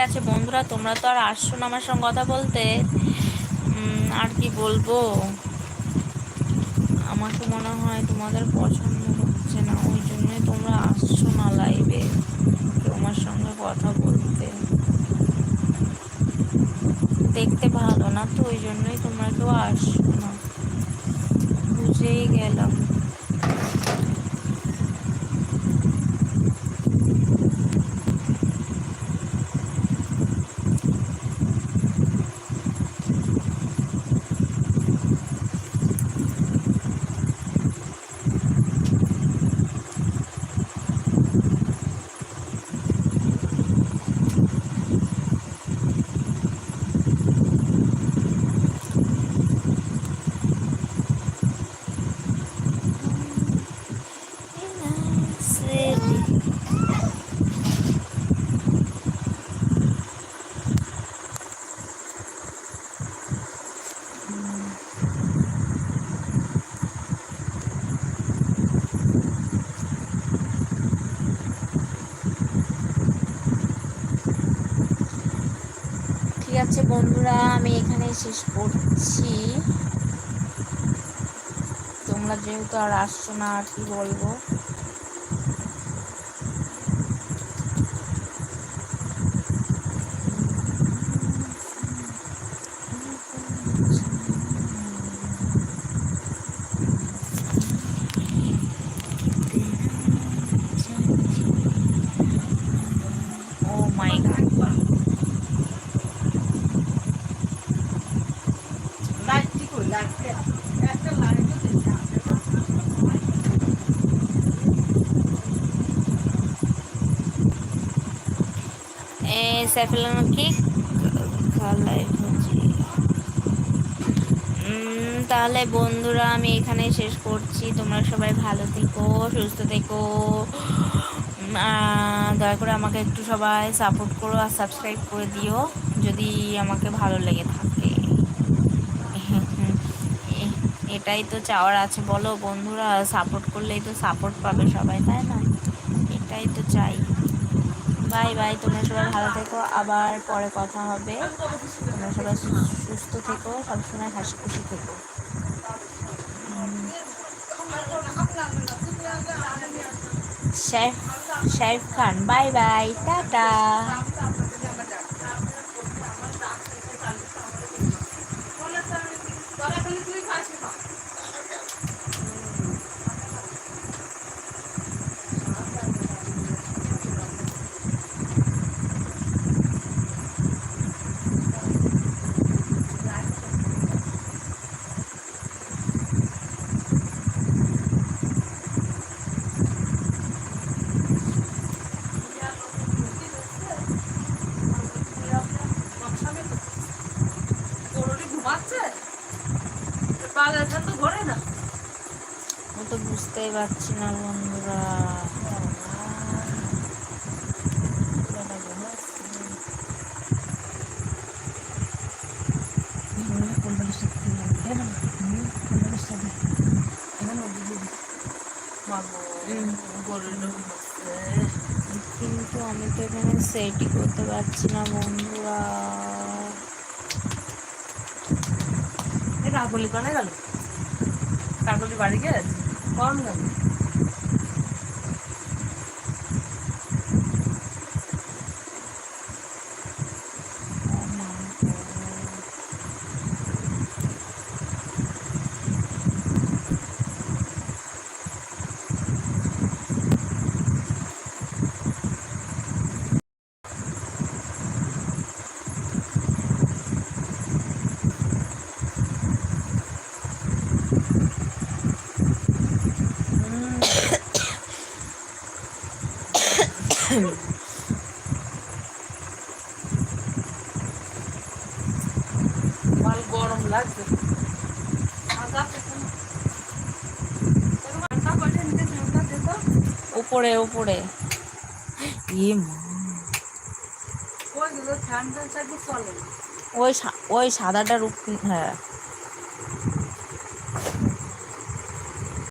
আছে বন্ধুরা, তোমরা তো আর আসছো না আমার সঙ্গে কথা বলতে। আর কি বলবো, আমাকে মনে হয় তোমাদের পছন্দ হচ্ছে না, ওই জন্যই তোমরা আসছো না লাইভে কেউ আমার সঙ্গে কথা বলতে। দেখতে ভালো না তো, ওই জন্যই তোমরা কেউ আসছো না, বুঝেই গেলাম। ঠিক আছে বন্ধুরা, আমি এখানে শেষ করছি। তোমরা যেহেতু আর আসছো না, আর কি বলবো। ও মাই গড, সাইফুল্লাহ কি লাইভ হচ্ছে। তাহলে বন্ধুরা আমি এখানে শেষ করছি। তোমরা সবাই ভালো থেকো, সুস্থ থেকো। দয়া করে আমাকে একটু সবাই সাপোর্ট করো আর সাবস্ক্রাইব করে দিও যদি আমাকে ভালো লেগে থাকে। এটাই তো চাওয়ার আছে, বলো বন্ধুরা, সাপোর্ট করলেই তো সাপোর্ট পাবে সবাই, তাই না? এটাই তো চাই। বাই বাই, তোমরা সবাই ভালো থেকো, আবার পরে কথা হবে। তোমরা সবাই সুস্থ থেকো, সবসময় হাসি খুশি থেকো। শাইফ খান, বাই বাই, টাটা। আমি তো বুঝতেই পারছি না বন্ধুরা। কিন্তু আমি তো এখানে সেটই করতে পারছি না বন্ধুরা। কাকলি কানে গেল, কাকলি বাড়ি গেছে, কম গেল। মাল গরম লাগছে। উপরে উপরে ওই সাদাটার হ্যাঁ।